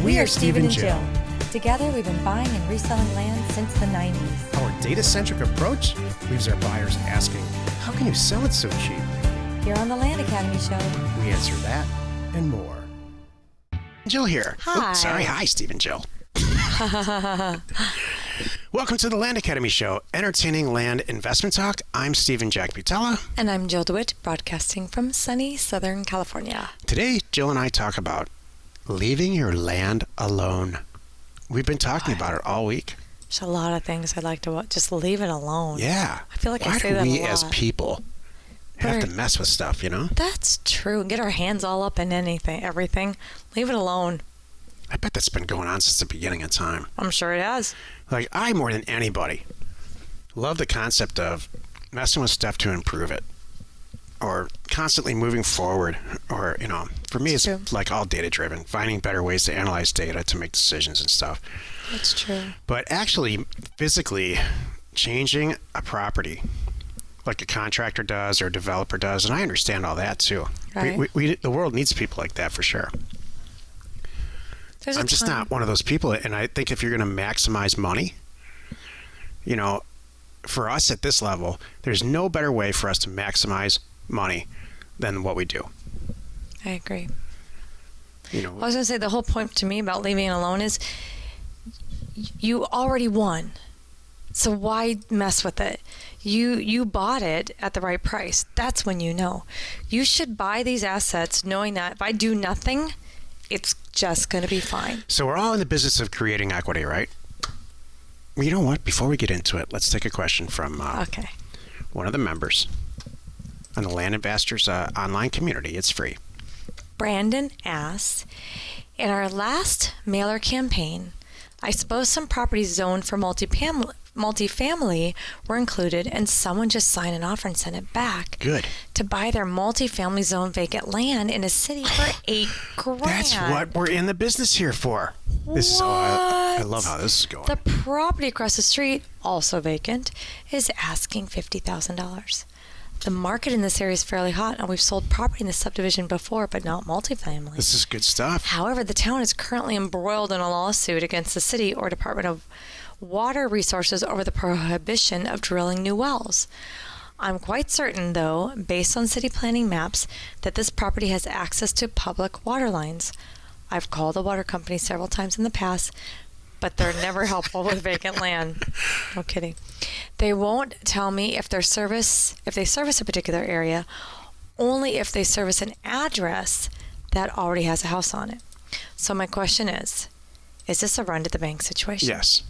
We are Steve and Jill. Together, we've been buying and reselling land since the 90s. Our data-centric approach leaves our buyers asking, how can you sell it so cheap? Here on the Land Academy Show, We answer that and more. Jill here. Hi. Oops, sorry. Hi, Steve and Jill. Welcome to the Land Academy Show, entertaining land investment talk. I'm Stephen Jack Butella. And I'm Jill DeWitt, broadcasting from sunny Southern California. Today, Jill and I talk about leaving your land alone. We've been talking about it all week. There's a lot of things I'd like to just leave it alone. Yeah. I feel like Why I say do that we a lot. as people have to mess with stuff, you know? That's true. Get our hands all up in everything. Leave it alone. I bet that's been going on since the beginning of time. I'm sure it has. Like, I, more than anybody, love the concept of messing with stuff to improve it, or constantly moving forward, or, you know, for me, it's true. like all data-driven, finding better ways to analyze data to make decisions and stuff. That's true. But actually, physically changing a property, like a contractor does or a developer does, and I understand all that, too. Right. The world needs people like that, for sure. I'm just not one of those people, and I think if you're going to maximize money, you know, for us at this level, there's no better way for us to maximize money than what we do. I agree. You know, I was going to say the whole point to me about leaving it alone is you already won. So why mess with it? You bought it at the right price. That's when you know. You should buy these assets knowing that if I do nothing, it's just going to be fine. So we're all in the business of creating equity, right? Well, you know what? Before we get into it, let's take a question from one of the members on the Land Investors online community. It's free. Brandon asks, in our last mailer campaign, I suppose some properties zoned for multifamily were included, and someone just signed an offer and sent it back. Good. To buy their multifamily zone vacant land in a city for $8,000. That's what we're in the business here for. This is I love how this is going. The property across the street, also vacant, is asking $50,000. The market in this area is fairly hot, and we've sold property in this subdivision before, but not multifamily. This is good stuff. However, the town is currently embroiled in a lawsuit against the city or Department of Water Resources over the prohibition of drilling new wells. I'm quite certain, though, based on city planning maps, that this property has access to public water lines. I've called the water company several times in the past, but they're never helpful with vacant land. No kidding. They won't tell me if they service a particular area, only if they service an address that already has a house on it. So my question is this a run to the bank situation? Yes.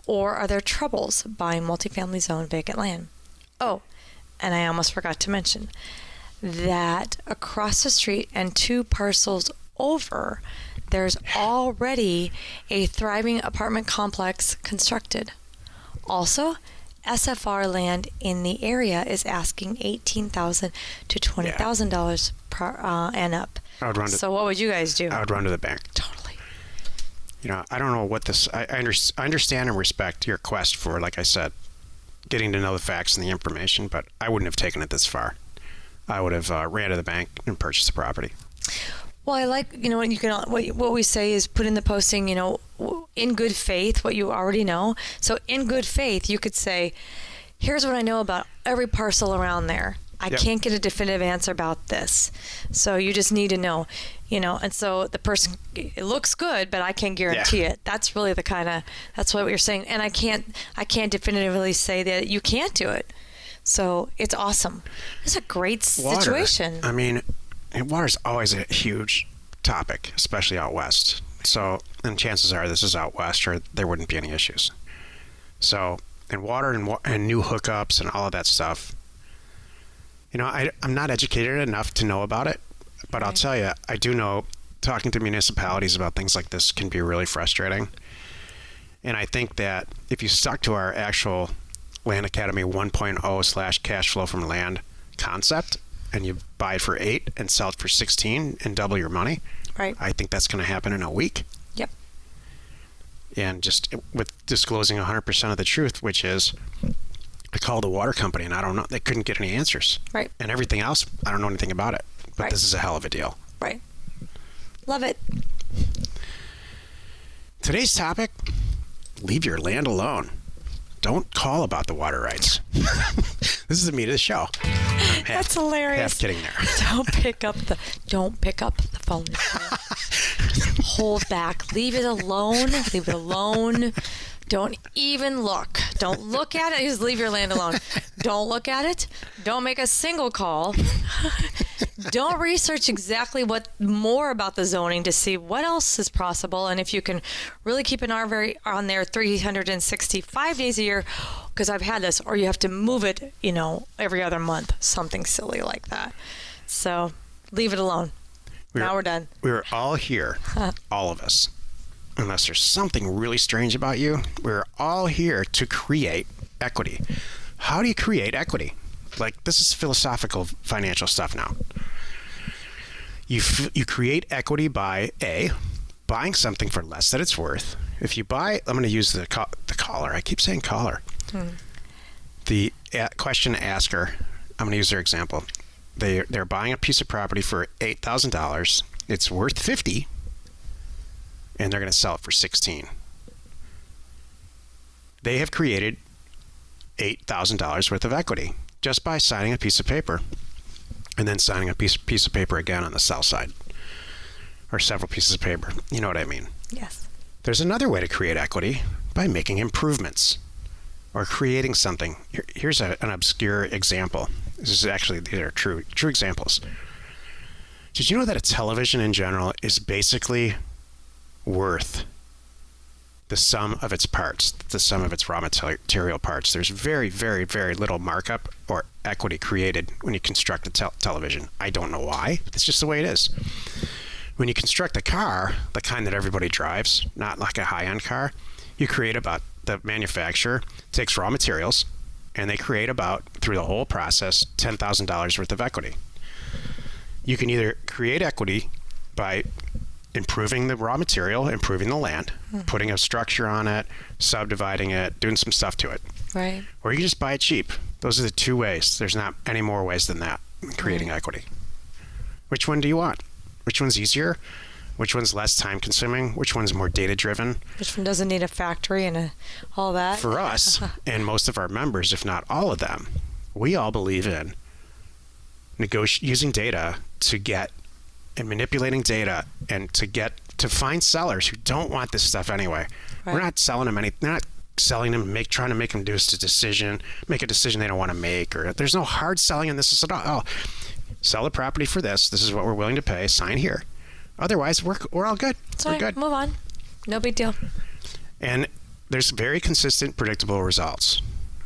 Or are there troubles buying multifamily zone vacant land? Oh, and I almost forgot to mention that across the street and 2 parcels over, there's already a thriving apartment complex constructed. Also, SFR land in the area is asking $18,000 to $20,000 per and up. I would run So what would you guys do? I would run to the bank. Totally. You know, I don't know what this. I understand and respect your quest for, like I said, getting to know the facts and the information, but I wouldn't have taken it this far. I would have ran to the bank and purchased the property. Well, I like, you know, what we say is put in the posting, you know, in good faith, what you already know. So in good faith, you could say, here's what I know about every parcel around there. I can't get a definitive answer about this. So you just need to know, you know, and so the person, it looks good, but I can't guarantee it. That's really that's what you're saying. And I can't definitively say that you can't do it. So it's awesome. It's a great situation. I mean, water's always a huge topic, especially out west. So, and chances are this is out west, or there wouldn't be any issues. So, and water and new hookups and all of that stuff. You know, I'm not educated enough to know about it, but I'll tell you, I do know talking to municipalities about things like this can be really frustrating. And I think that if you stuck to our actual Land Academy 1.0 / cash flow from land concept, and you buy it for 8 and sell it for 16 and double your money, right? I think that's going to happen in a week. Yep. And just with disclosing 100% of the truth, which is, I called the water company and I don't know, they couldn't get any answers. Right. And everything else, I don't know anything about it. But right. This is a hell of a deal. Right. Love it. Today's topic, leave your land alone. Don't call about the water rights. This is the meat of the show. That's hilarious. Half kidding there. Don't pick up the phone. Hold back. Leave it alone. Leave it alone. Don't even look. Don't look at it. Just leave your land alone. Don't look at it. Don't make a single call. Don't research exactly what more about the zoning to see what else is possible, and if you can really keep an eye on there 365 days a year, because I've had this, or you have to move it, every other month, something silly like that. So leave it alone. Now we're done. We were all here, all of us, unless there's something really strange about you. We're all here to create equity. How do you create equity? Like, this is philosophical financial stuff now. You create equity by buying something for less than it's worth. If you buy, I'm going to use the caller. I keep saying caller. The question asker, I'm going to use their example. They're buying a piece of property for $8,000. It's worth $50,000, and they're going to sell it for $16,000. They have created $8,000 worth of equity just by signing a piece of paper, and then signing a piece of paper again on the sell side, or several pieces of paper. You know what I mean? Yes. There's another way to create equity, by making improvements or creating something. Here's an obscure example. These are true examples. Did you know that a television in general is basically worth the sum of its parts, the sum of its raw material parts? There's very, very, very little markup or equity created when you construct a television. I don't know why. It's just the way it is. When you construct a car, the kind that everybody drives, not like a high-end car, you create about, the manufacturer takes raw materials, and they create about, through the whole process, $10,000 worth of equity. You can either create equity by improving the raw material, improving the land, putting a structure on it, subdividing it, doing some stuff to it. Right. Or you can just buy it cheap. Those are the two ways. There's not any more ways than that in creating equity. Which one do you want? Which one's easier? Which one's less time consuming? Which one's more data driven? Which one doesn't need a factory and all that? For us and most of our members, if not all of them, we all believe in using data to get and manipulating data and to find sellers who don't want this stuff anyway. Right. We're not selling them they're not selling them, trying to make them make a decision they don't want to make, or there's no hard selling in this at all. Sell the property for this. This is what we're willing to pay. Sign here. Otherwise, we're all good. Sorry, we're good. Move on. No big deal. And there's very consistent, predictable results.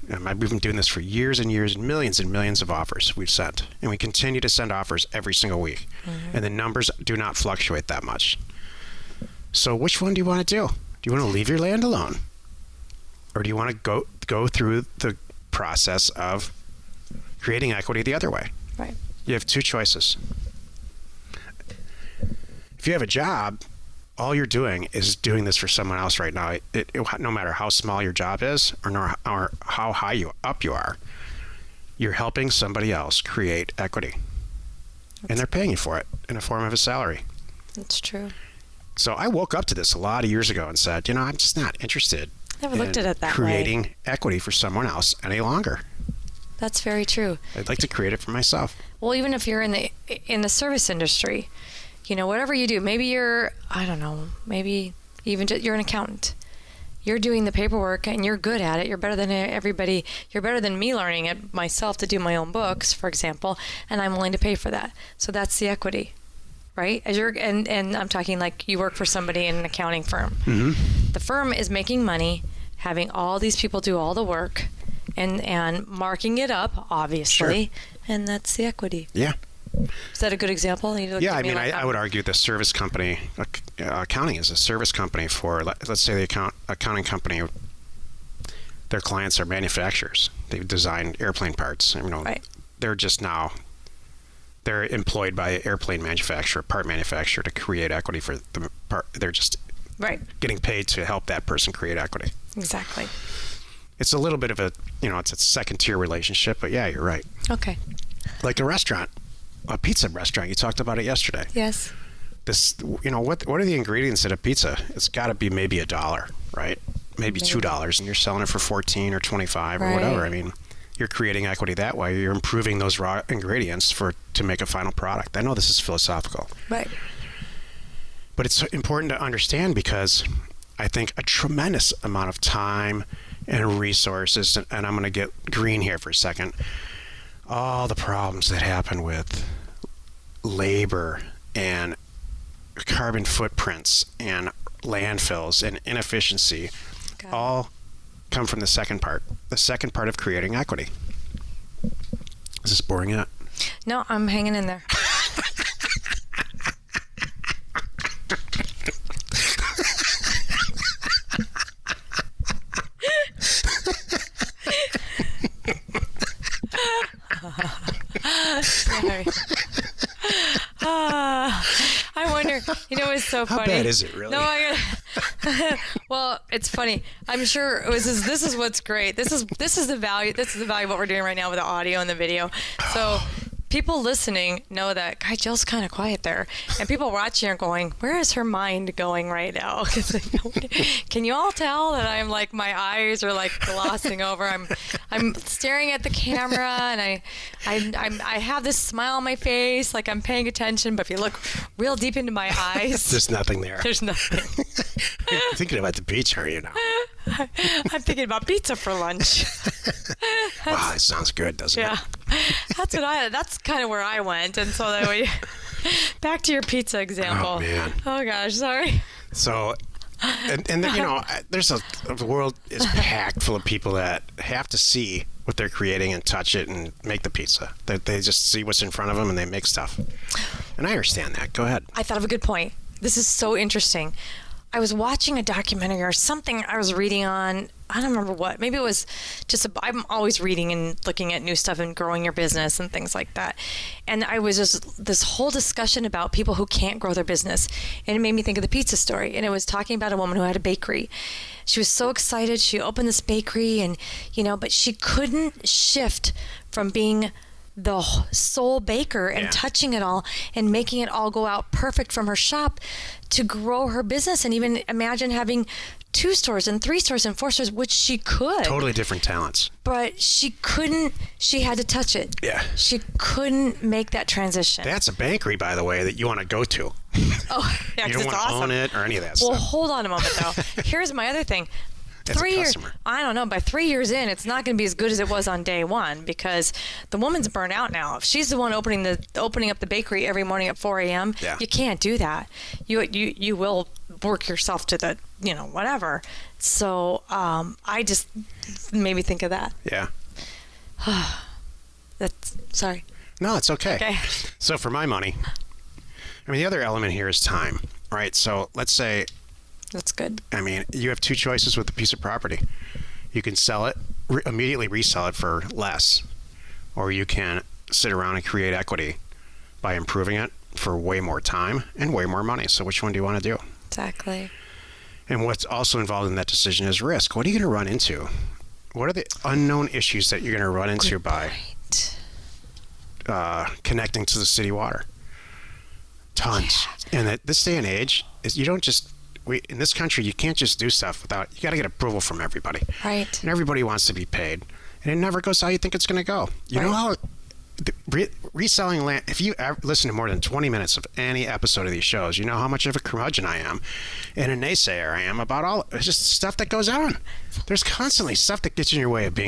We've been doing this for years and years, and millions of offers we've sent. And we continue to send offers every single week. And the numbers do not fluctuate that much. So which one do you want to do? Do you want to leave your land alone? Or do you want to go through the process of creating equity the other way? Right. You have two choices. If you have a job, all you're doing is doing this for someone else right now. No matter how small your job is or how high up you are, you're helping somebody else create equity. And they're paying you for it in the form of a salary. That's true. So I woke up to this a lot of years ago and said, I'm just not interested Never looked at it that way. Creating equity for someone else any longer. That's very true. I'd like to create it for myself. Well, even if you're in the service industry, whatever you do, maybe you're, I don't know, maybe even you're an accountant. You're doing the paperwork and you're good at it. You're better than everybody. You're better than me learning it myself to do my own books, for example, and I'm willing to pay for that. So that's the equity, right? And I'm talking like you work for somebody in an accounting firm. Mm-hmm. The firm is making money, having all these people do all the work and marking it up, obviously, and that's the equity. Yeah. Is that a good example? Yeah, I would argue the service company, accounting is a service company for, let's say the accounting company, their clients are manufacturers. They design airplane parts. Right. They're employed by an airplane manufacturer, part manufacturer, to create equity for the part. They're just getting paid to help that person create equity. Exactly. It's a little bit of it's a second tier relationship, but yeah, you're right. Okay. Like a restaurant. A pizza restaurant. You talked about it yesterday. Yes. this, what are the ingredients in a pizza? It's got to be maybe $1, right? Maybe $2, and you're selling it for 14 or 25 or whatever. I mean, you're creating equity that way. You're improving those raw ingredients to make a final product. I know this is philosophical. Right. But it's important to understand because I think a tremendous amount of time and resources, and I'm going to get green here for a second, all the problems that happen with labor and carbon footprints and landfills and inefficiency all come from the second part of creating equity. Is this boring yet? No, I'm hanging in there. Sorry. I wonder, it's so funny. How bad is it really? No, well, it's funny. I'm sure this is what's great. This is the value of what we're doing right now with the audio and the video. So people listening know that, God, Jill's kind of quiet there. And people watching are going, where is her mind going right now? Can you all tell that I'm like, my eyes are like glossing over? I'm staring at the camera and I have this smile on my face, like I'm paying attention. But if you look real deep into my eyes, there's nothing there. There's nothing. You're thinking about the beach, are you now? I'm thinking about pizza for lunch. Wow, that sounds good, doesn't it? Yeah, that's kind of where I went, and so that we back to your pizza example. Oh man. Oh gosh, sorry. So, and the world is packed full of people that have to see what they're creating and touch it and make the pizza. They just see what's in front of them and they make stuff. And I understand that. Go ahead. I thought of a good point. This is so interesting. I was watching a documentary or something I was reading on, I don't remember what. Maybe it was just, I'm always reading and looking at new stuff and growing your business and things like that. And I was just, this whole discussion about people who can't grow their business. And it made me think of the pizza story. And it was talking about a woman who had a bakery. She was so excited. She opened this bakery and, but she couldn't shift from being the sole baker and touching it all and making it all go out perfect from her shop to grow her business and even imagine having 2 stores and 3 stores and 4 stores, which she could. Totally different talents. But she couldn't, she had to touch it. Yeah. She couldn't make that transition. That's a bakery, by the way, that you want to go to. Oh, yeah, you because don't it's want to awesome. own it or any of that Well, stuff. hold on a moment, though. Here's my other thing. As 3 a years, customer. I don't know, by 3 years in, it's not going to be as good as it was on day one because the woman's burnt out now. If she's the one opening up the bakery every morning at 4 a.m., you can't do that. You will work yourself to the, whatever. So I just made me think of that. Yeah. Sorry. No, it's okay. Okay. So for my money, the other element here is time, right? So let's say, that's good. You have 2 choices with a piece of property. You can sell it, immediately resell it for less, or you can sit around and create equity by improving it for way more time and way more money. So which one do you want to do? Exactly. And what's also involved in that decision is risk. What are you going to run into? What are the unknown issues that you're going to run into by connecting to the city water? Tons. Yeah. And at this day and age, you don't just... in this country, you can't just do stuff you got to get approval from everybody. Right. And everybody wants to be paid. And it never goes how you think it's going to go. You know how reselling land, if you ever listen to more than 20 minutes of any episode of these shows, you know how much of a curmudgeon I am and a naysayer I am about it's just stuff that goes on. There's constantly stuff that gets in your way of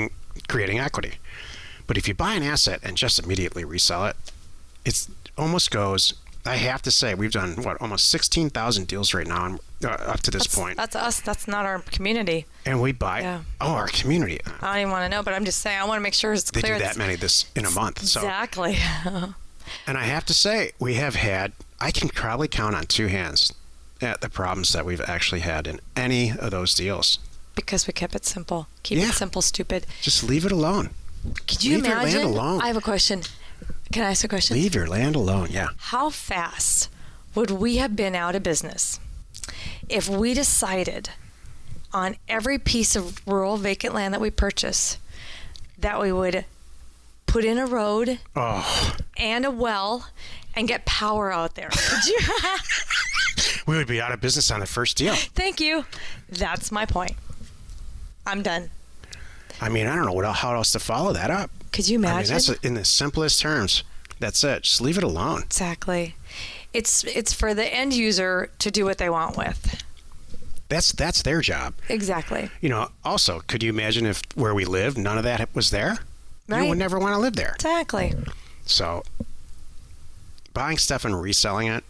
creating equity. But if you buy an asset and just immediately resell it, it almost goes... I have to say, we've done, almost 16,000 deals right now up to this point. That's us. That's not our community. And we buy, our community. I don't even want to know, but I'm just saying, I want to make sure it's clear. They do that many in a month. Exactly. So. And I have to say, I can probably count on 2 hands at the problems that we've actually had in any of those deals. Because we kept it simple. Keep it simple, stupid. Just leave it alone. Could you imagine? Leave your land alone. I have a question. Can I ask a question? Leave your land alone, yeah. How fast would we have been out of business if we decided on every piece of rural vacant land that we purchase that we would put in a road and a well and get power out there. Could you? We would be out of business on the first deal. Thank you. That's my point. I'm done. I mean, I don't know how else to follow that up. Could you imagine? I mean, that's in the simplest terms. That's it. Just leave it alone. Exactly. It's for the end user to do what they want with. That's their job. Exactly. You know, also, could you imagine if where we live, none of that was there? Right. You would never want to live there. Exactly. So, buying stuff and reselling it,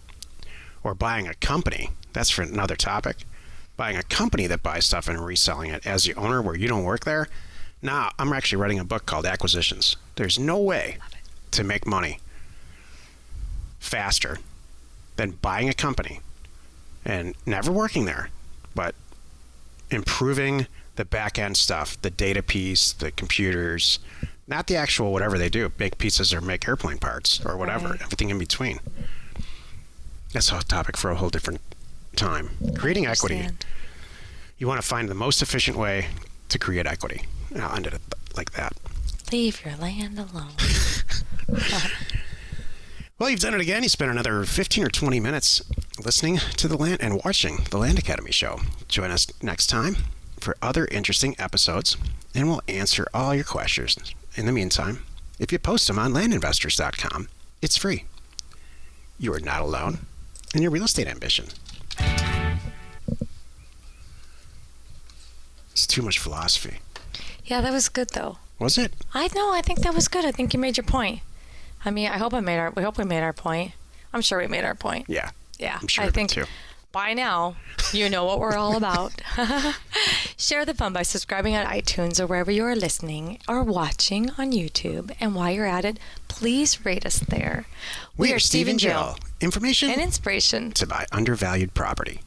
or buying a company, that's for another topic. Buying a company that buys stuff and reselling it as the owner where you don't work there. Now, I'm actually writing a book called Acquisitions. There's no way to make money faster than buying a company and never working there, but improving the back end stuff, the data piece, the computers, not the actual whatever they do, make pizzas or make airplane parts or whatever, Right. everything in between. That's a topic for a whole different time. Creating equity. Understand. You want to find the most efficient way to create equity. I'll end it like that. Leave your land alone. Well, you've done it again. You spent another 15 or 20 minutes listening to the Land and watching the Land Academy show. Join us next time for other interesting episodes, and we'll answer all your questions. In the meantime, if you post them on landinvestors.com, it's free. You are not alone in your real estate ambition. It's too much philosophy. Yeah, that was good though. Was it? I think that was good. I think you made your point. I mean, we hope we made our point. I'm sure we made our point. Yeah. Yeah. I'm sure I of it think too. by now you know what we're all about. Share the fun by subscribing on iTunes or wherever you are listening or watching on YouTube. And while you're at it, please rate us there. We are Steve and Jill. Information and inspiration to buy undervalued property.